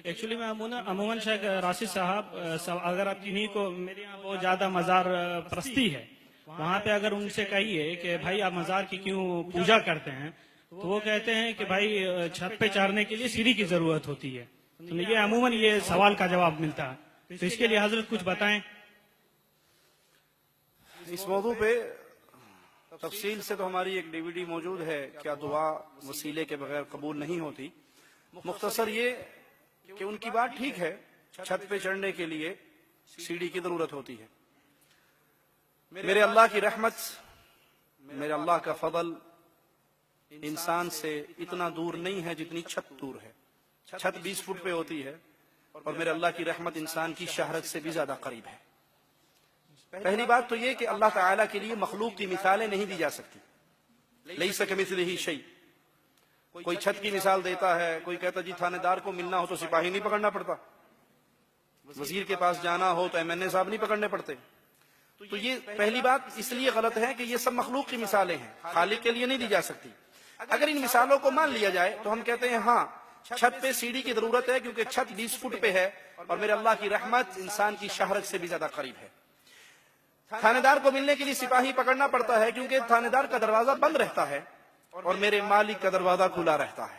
Actually میں عموماً شیخ راشد صاحب اگر آپ کنہیں کو میرے یہاں بہت زیادہ مزار پرستی ہے، وہاں پہ اگر ان سے کہیے کہ بھائی آپ مزار کی کیوں پوجا کرتے ہیں، تو وہ کہتے ہیں کہ بھائی چھت پہ چڑھنے کے لیے سیڑھی کی ضرورت ہوتی ہے. تو یہ عموماً یہ سوال کا جواب ملتا ہے. تو اس کے لیے حضرت کچھ بتائیں. اس موضوع پہ تفصیل سے تو ہماری ایک ڈی وی ڈی موجود ہے، کیا دعا وسیلے کے بغیر قبول نہیں ہوتی. مختصر یہ کہ ان کی بات ٹھیک ہے، چھت پہ چڑھنے کے لیے سیڑھی کی ضرورت ہوتی ہے. میرے اللہ کی رحمت، میرے اللہ کا فضل انسان سے اتنا دور نہیں ہے جتنی چھت دور ہے. چھت 20 فٹ پہ ہوتی ہے اور میرے اللہ کی رحمت انسان کی شہرت سے بھی زیادہ قریب ہے. پہلی بات تو یہ کہ اللہ تعالیٰ کے لیے مخلوق کی مثالیں نہیں دی جا سکتی. لیس کمثلہ شیء. کوئی چھت کی مثال دیتا ہے، کوئی کہتا جی تھانے دار کو ملنا ہو تو سپاہی نہیں پکڑنا پڑتا، وزیر کے پاس جانا ہو تو MNA صاحب نہیں پکڑنے پڑتے. تو یہ پہلی بات اس لیے غلط ہے کہ یہ سب مخلوق کی مثالیں ہیں، خالق کے لیے نہیں دی جا سکتی. اگر ان مثالوں کو مان لیا جائے تو ہم کہتے ہیں ہاں چھت پہ سیڑھی کی ضرورت ہے، کیونکہ چھت 20 فٹ پہ ہے اور میرے اللہ کی رحمت انسان کی شہرت سے بھی زیادہ قریب ہے. تھانے دار کو ملنے کے لیے سپاہی پکڑنا پڑتا ہے کیونکہ تھانے دار کا دروازہ بند رہتا ہے اور میرے مالک کا دروازہ کھلا رہتا ہے.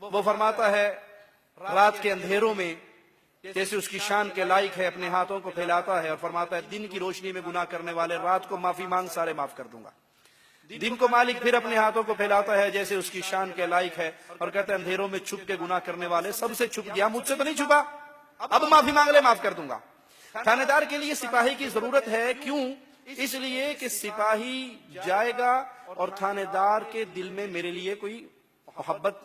وہ فرماتا ہے رات کے اندھیروں میں جیسے اس کی شان کے لائق ہے اپنے ہاتھوں کو پھیلاتا ہے اور فرماتا ہے دن کی روشنی میں گناہ کرنے والے رات کو معافی مانگ سارے معاف کر دوں گا. دن کو مالک پھر اپنے ہاتھوں کو پھیلاتا ہے جیسے اس کی شان کے لائق ہے اور کہتا ہے اندھیروں میں چھپ کے گناہ کرنے والے سب سے چھپ گیا، مجھ سے تو نہیں چھپا، اب معافی مانگ لے معاف کر دوں گا. تھانے دار کے لیے سپاہی کی ضرورت ہے. کیوں؟ اس لیے کہ سپاہی جائے گا اور تھانے دار کے دل میں میرے لیے کوئی محبت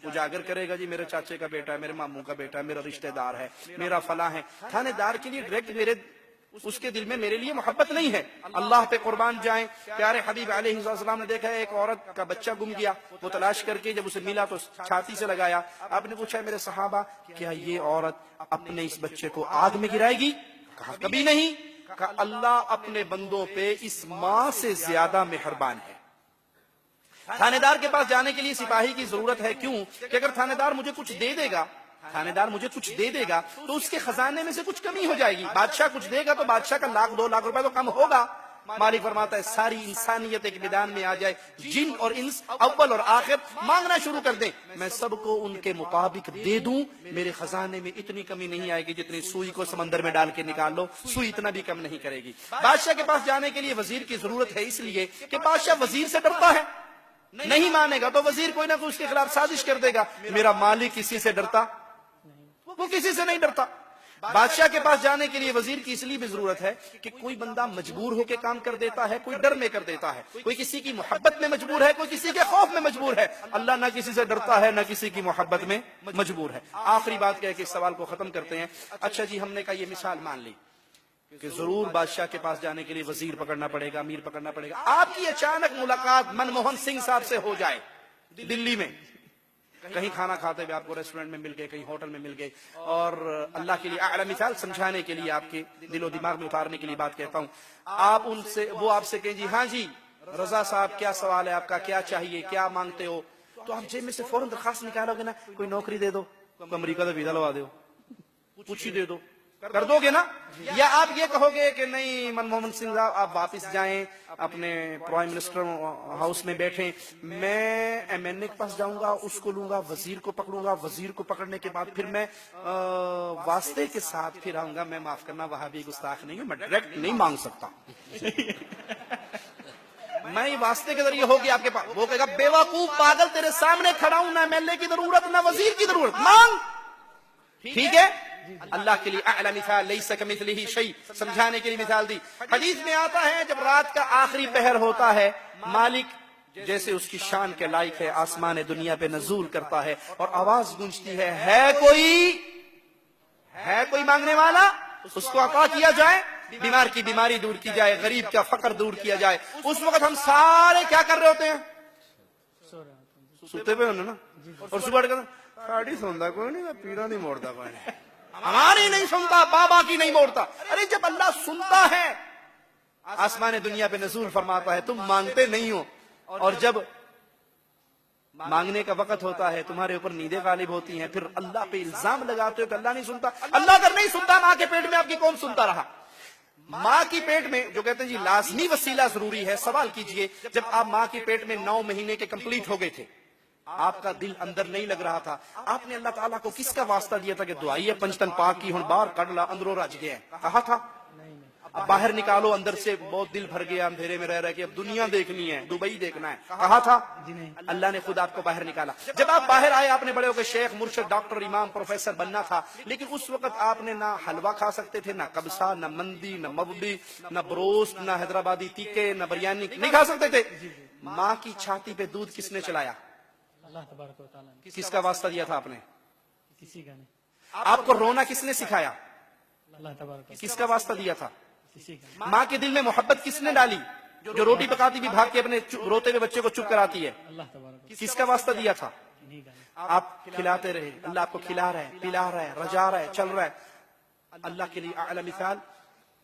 اجاگر کرے گا. جی میرے چاچے کا بیٹا ہے، میرے ماموں کا بیٹا ہے، میرا رشتہ دار ہے، میرا فلاں ہے. تھانے دار کے لیے ڈائریکٹ اس کے دل میں میرے لیے محبت نہیں ہے. اللہ پہ قربان جائیں، پیارے حبیب علیہ السلام نے دیکھا ہے ایک عورت کا بچہ گم گیا. وہ تلاش کر کے جب اسے ملا تو چھاتی سے لگایا. آپ نے پوچھا میرے صحابہ کیا یہ عورت اپنے اس بچے کو آگ میں گرائے گی؟ کہا کبھی نہیں. کہا اللہ اپنے بندوں پہ اس ماں سے زیادہ مہربان ہے. تھانے دار کے پاس جانے کے لیے سپاہی کی ضرورت ہے. کیوں؟ کہ اگر تھانے دار مجھے کچھ دے دے گا، تھانے دار مجھے کچھ دے دے گا تو اس کے خزانے میں سے کچھ کمی ہو جائے گی. بادشاہ کچھ دے گا تو بادشاہ کا 1,00,000 2,00,000 روپے تو کم ہوگا. مالک فرماتا ہے ساری انسانیت ایک میدان میں آ جائے، جن اور انس اول اور آخر مانگنا شروع کر دیں، میں سب کو ان کے مطابق دے دوں. میرے خزانے میں اتنی کمی نہیں آئے گی جتنی سوئی کو سمندر میں ڈال کے نکال لو، سوئی اتنا بھی کم نہیں کرے گی. بادشاہ کے پاس جانے کے لیے وزیر کی ضرورت ہے، اس لیے کہ بادشاہ وزیر سے ڈرتا ہے. نہیں مانے گا تو وزیر کوئی نہ کوئی اس کے خلاف سازش کر دے گا. میرا مالک کسی سے ڈرتا؟ وہ کسی سے نہیں ڈرتا. بادشاہ کے پاس جانے کے لیے وزیر کی اس لیے بھی ضرورت ہے کہ کوئی بندہ مجبور ہو کے کام کر دیتا ہے، کوئی ڈر میں کر دیتا ہے، کوئی کسی کی محبت میں مجبور ہے، کوئی کسی کے خوف میں مجبور ہے. اللہ نہ کسی سے ڈرتا ہے نہ کسی کی محبت میں مجبور ہے. آخری بات کہہ کے اس سوال کو ختم کرتے ہیں. اچھا جی ہم نے کہا یہ مثال مان لی کہ ضرور بادشاہ کے پاس جانے کے لیے وزیر پکڑنا پڑے گا، امیر پکڑنا پڑے گا. آپ کی اچانک ملاقات منموہن سنگھ صاحب سے ہو جائے دلی میں، کہیں کھانا کھاتے ہوئے آپ کو ریسٹورنٹ میں مل گئے، کہیں ہوٹل میں مل گئے، اور اللہ کے لیے اعلی مثال سمجھانے کے لیے آپ کے دل و دماغ میں اتارنے کے لیے بات کہتا ہوں. آپ ان سے وہ آپ سے کہیں جی ہاں جی رضا صاحب کیا سوال ہے آپ کا، کیا چاہیے، کیا مانگتے ہو؟ تو آپ جیب میں سے فوراً درخواست نکالو گے نا، کوئی نوکری دے دو، امریکہ کا ویزا لوا دو، کچھ ہی دے دو، کر دو گے نا؟ یا آپ یہ کہو گے کہ نہیں منموہن سنگھ صاحب آپ واپس جائیں اپنے پرائم منسٹر ہاؤس میں بیٹھیں، میں MNA کے پاس جاؤں گا، اس کو لوں گا، وزیر کو پکڑوں گا، وزیر کو پکڑنے کے بعد پھر میں واسطے کے ساتھ پھر آؤں گا. میں معاف کرنا وہاں بھی گستاخ نہیں ہوں، میں ڈائریکٹ نہیں مانگ سکتا. میں یہ واسطے کے ذریعے ہوگی آپ کے پاس. وہ کہے گا بے وقوف پاگل تیرے سامنے کھڑا ہوں، نہ MLA کی ضرورت نہ وزیر کی ضرورت، مانگ. ٹھیک ہے؟ اللہ کے لیے اعلی مثال لیس کمثلہ شیء سمجھانے کے لیے مثال دی. حدیث میں آتا ہے جب رات کا آخری پہر ہوتا ہے مالک جیسے اس کی شان کے لائق ہے آسمان دنیا پہ نزول کرتا ہے اور آواز گونجتی ہے کوئی مانگنے والا، اس کو عطا کیا جائے، بیمار کی بیماری دور کی جائے، غریب کا فقر دور کیا جائے. اس وقت ہم سارے کیا کر رہے ہوتے ہیں؟ سوتے پہ ہونا نا. اور صبح ساڑی سوندا کوئی نہیں، پیرا نہیں موڑتا کوئی نہیں، ہماری نہیں سنتا، بابا کی نہیں موڑتا. ارے جب اللہ سنتا ہے آسمان دنیا پہ نزول فرماتا ہے، تم مانگتے نہیں ہو، اور جب مانگنے کا وقت ہوتا ہے تمہارے اوپر نیندیں غالب ہوتی ہیں، پھر اللہ پہ الزام لگاتے ہو کہ اللہ نہیں سنتا۔ اللہ اگر نہیں سنتا ماں کے پیٹ میں آپ کی کون سنتا رہا؟ ماں کی پیٹ میں جو کہتے ہیں جی لازمی وسیلہ ضروری ہے، سوال کیجئے جب آپ ماں کی پیٹ میں 9 مہینے کے کمپلیٹ ہو گئے تھے، آپ کا دل اندر نہیں لگ رہا تھا، آپ نے اللہ تعالیٰ کو کس کا واسطہ دیا تھا کہ دعائیے پنجتن پاک کی ہن باہر کڑ لا اندروں رج گئے، کہا تھا؟ اب باہر نکالو، اندر سے بہت دل بھر گیا اندھیرے میں رہ رہے کہ اب دنیا دیکھنی ہے، دبئی دیکھنا ہے، کہا تھا؟ اللہ نے خود آپ کو باہر نکالا۔ جب آپ باہر آئے آپ نے بڑے ہو کے شیخ، مرشد، ڈاکٹر، امام، پروفیسر بننا تھا، لیکن اس وقت آپ نے نہ حلوہ کھا سکتے تھے، نہ قبصہ، نہ مندی، نہ مبلی، نہ بروست، نہ حیدرآبادی تیکے، نہ بریانی نہیں کھا سکتے تھے۔ ماں کی چھاتی پہ دودھ کس نے چلایا؟ اللہ تبارک و تعالیٰ نے، کس کا واسطہ دیا تھا آپ نے؟ کسی کا نہیں، آپ کو رونا کس نے سکھایا؟ اللہ تبارک و کس کا واسطہ دیا تھا؟ کسی کا ماں کے دل میں محبت کس نے ڈالی؟ جو روٹی پکاتی بھی بھاگ کے اپنے روتے ہوئے بچے کو چپ کراتی ہے، اللہ تبارک کس کا واسطہ دیا تھا؟ نہیں کا آپ کھلاتے رہے، اللہ آپ کو کھلا رہا ہے، پلا رہا ہے، رجا رہا ہے، چل رہا ہے۔ اللہ کے لیے اعلی مثال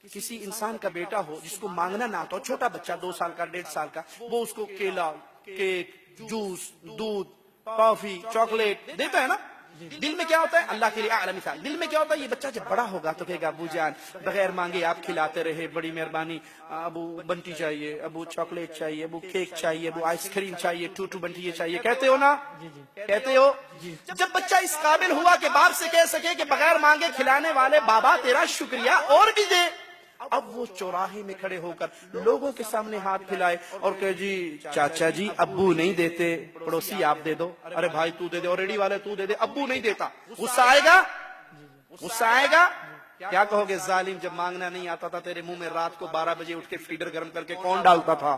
کسی انسان کا بیٹا ہو جس کو مانگنا نہ آتا ہو، چھوٹا بچہ 2 سال کا 1.5 سال کا، وہ اس کو کیلا، کیک، جوس، دودھ، ٹافی، چاکلیٹ دیتا ہے نا، دل میں کیا ہوتا ہے؟ اللہ کے لیے اعلی مثال، دل میں کیا ہوتا ہے؟ یہ بچہ جب بڑا ہوگا تو کہے گا ابو جان بغیر مانگے آپ کھلاتے رہے، بڑی مہربانی، ابو بنٹی چاہیے، ابو چاکلیٹ چاہیے، ابو کیک چاہیے، ابو آئس کریم چاہیے، ٹوٹو بنٹی یہ چاہیے، کہتے ہو نا؟ کہتے ہو؟ جب بچہ اس قابل ہوا کہ باپ سے کہہ سکے کہ بغیر مانگے کھلانے والے بابا تیرا شکریہ اور بھی دے، اب وہ چوراہے میں کھڑے ہو کر لوگوں کے سامنے ہاتھ پھیلائے اور کہ جی چاچا جی ابو نہیں دیتے، پڑوسی آپ دے دو، ارے بھائی تو دے دے، اور ریڈی والے تو دے دے، ابو نہیں دیتا، غصہ آئے گا؟ غصہ آئے گا؟ کیا کہو گے؟ ظالم، جب مانگنا نہیں آتا تھا تیرے منہ میں رات کو 12 بجے اٹھ کے فیڈر گرم کر کے کون ڈالتا تھا؟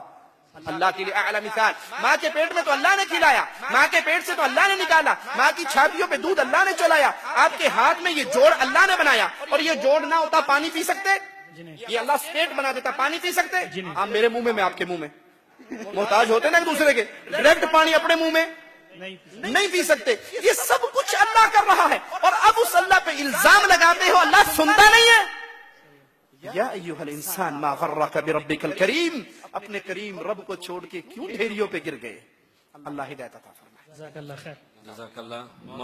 اللہ کے لیے اعلی مثال، ماں کے پیٹ میں تو اللہ نے کھلایا، ماں کے پیٹ سے تو اللہ نے نکالا، ماں کی چھاتیوں پہ دودھ اللہ نے چلایا، آپ کے ہاتھ میں یہ جوڑ اللہ نے بنایا، اور یہ جوڑ نہ ہوتا پانی پی سکتے؟ یہ اللہ اسٹیٹ بنا دیتا، پانی پی سکتے؟ آپ میرے منہ میں آپ کے منہ میں محتاج ہوتے نا ایک دوسرے کے، ڈائریکٹ پانی اپنے منہ میں نہیں پی سکتے۔ یہ سب کچھ اللہ کر رہا ہے، اور اب اس اللہ پہ الزام لگاتے ہو اللہ سنتا نہیں ہے۔ یا ایھا الانسان ما غرک بربک الکریم، اپنے کریم رب کو چھوڑ کے کیوں ڈھیریوں پہ گر گئے؟ اللہ ہدایت عطا فرمائے۔ جزاک اللہ خیر۔ جزاک اللہ۔